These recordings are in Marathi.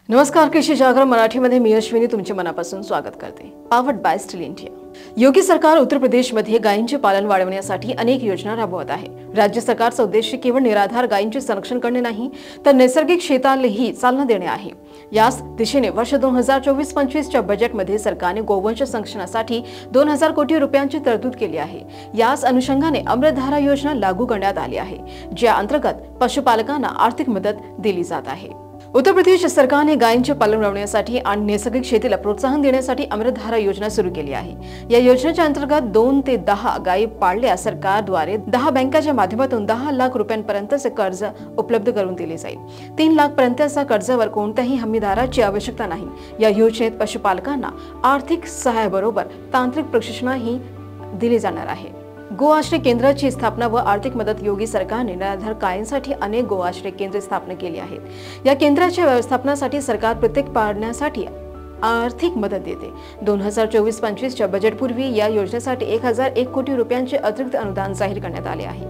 नमस्कार, कृषी जागरण मराठीमध्ये मी अश्विनी तुमचे मनापासून स्वागत करते। Powered by steel India. Yogi सरकार उत्तर प्रदेशमध्ये गायींचे पालन वाढवण्यासाठी अनेक योजना राबवत आहे। राज्य सरकारचा उद्देश केवळ निराधार गायींचे संरक्षण करणे नाही, तर नैसर्गिक शेतालाही चालना देणे आहे। याच दिशेने वर्ष 2024-25 च्या बजेटमध्ये सरकारने गोवंश संरक्षणासाठी 2000 कोटी रुपयांची तरतूद केली आहे। याच अनुषंगाने अमृतधारा योजना लागू करण्यात आली आहे, ज्या अंतर्गत पशुपालकांना आर्थिक मदत दिली जात आहे। उत्तर प्रदेश सरकारने गायींचे पालन वाढवण्यासाठी आणि नैसर्गिक शेतीला प्रोत्साहन देण्यासाठी अमृतधारा योजना सुरू केली आहे। या योजनेच्या अंतर्गत 2 ते 10 गायी पाळल्यास सरकारद्वारे 10 बँकांच्या माध्यमातून 10 लाख रुपयांपर्यंतचे कर्ज उपलब्ध करून दिले जाईल। 3 लाख पर्यंतच्या कर्जावर कोणत्याही हमीदाराची आवश्यकता नाही। या योजनेत पशुपालकांना आर्थिक सहाय्याबरोबर तांत्रिक प्रशिक्षणही दिले जाणार आहे। गो आश्रय केंद्राची स्थापना व आर्थिक मदत। योगी सरकारने निराधार गायींसाठी अनेक गो आश्रय केंद्रे स्थापना केली आहेत। या केंद्राच्या व्यवस्थापनासाठी सरकार प्रत्येक पाळण्यासाठी आर्थिक मदत देते। 2024-25 च्या बजेटपूर्वी या योजनेसाठी 1001 कोटी रुपयांचे अतिरिक्त अनुदान जाहीर करण्यात आले आहे।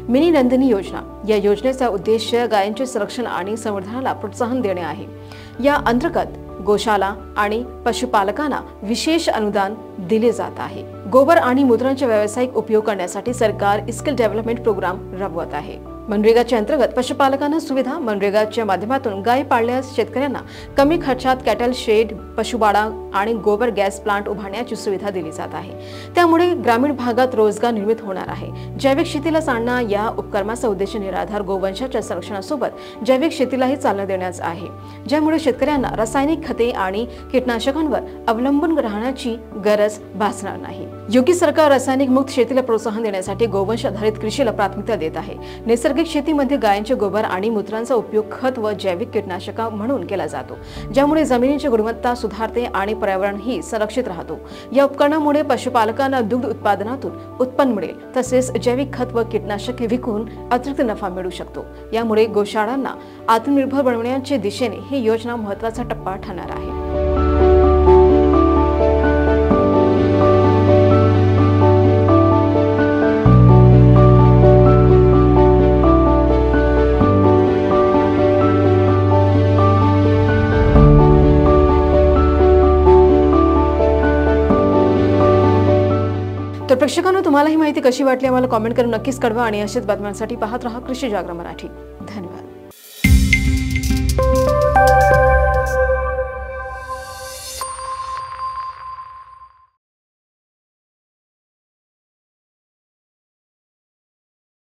मिनी नंदिनी योजना। या योजनेचा उद्देश गायींचे संरक्षण आणि संवर्धनाला प्रोत्साहन देणे आहे। या अंतर्गत गोशाला आणि पशुपालकांना विशेष अनुदान दिले जात आहे। गोबर आणि मूत्रांचा व्यावसायिक उपयोग करण्यासाठी सरकार स्किल डेव्हलपमेंट प्रोग्राम राबवत आहे। मनरेगाच्या अंतर्गत पशुपालकांना सुविधा। मनरेगाच्या माध्यमातून गाय पाळल्यास शेतकऱ्यांना कमी खर्चात कॅटल शेड, पशुबाडा आणि गोबर गॅस प्लांट उभारण्याची सुविधा दिली जात आहे। त्यामुळे ग्रामीण भागात रोजगार निर्मित होणार आहे। जैविक शेतीला चालना। या उपक्रमाचा उद्देश निराधार गोवंशाच्या संरक्षणासोबत जैविक शेतीलाही चालना देण्याचा आहे, ज्यामुळे शेतकऱ्यांना रासायनिक खते आणि कीटकनाशकांवर अवलंबून राहण्याची गरज भासणार नाही। योगी सरकार रासायनिक मुक्त शेतीला प्रोत्साहन देण्यासाठी गोवंश आधारित कृषीला प्राथमिकता देत आहे। नैसर्गिक शेतीमध्ये गायींचे गोबर आणि मूत्रांचा उपयोग खत व जैविक कीटकनाशक म्हणून केला जातो, ज्यामुळे जमिनीची गुणवत्ता सुधारते आणि पर्यावरणही संरक्षित राहतो। या उपकरणामुळे पशुपालकांना दुग्ध उत्पादनातून उत्पन्न मिळेल, तसेच जैविक खत व कीटकनाशके विकून अतिरिक्त नफा मिळू शकतो। यामुळे गोशाळांना आत्मनिर्भर बनवण्याच्या दिशेने ही योजना महत्त्वाचा टप्पा ठरणार आहे। तर प्रेक्षकांनो, तुम्हाला ही माहिती कशी वाटली आम्हाला कमेंट करून नक्कीच कळवा आणि अशाच बातम्यांसाठी पाहत रहा कृषी जागरण मराठी। धन्यवाद।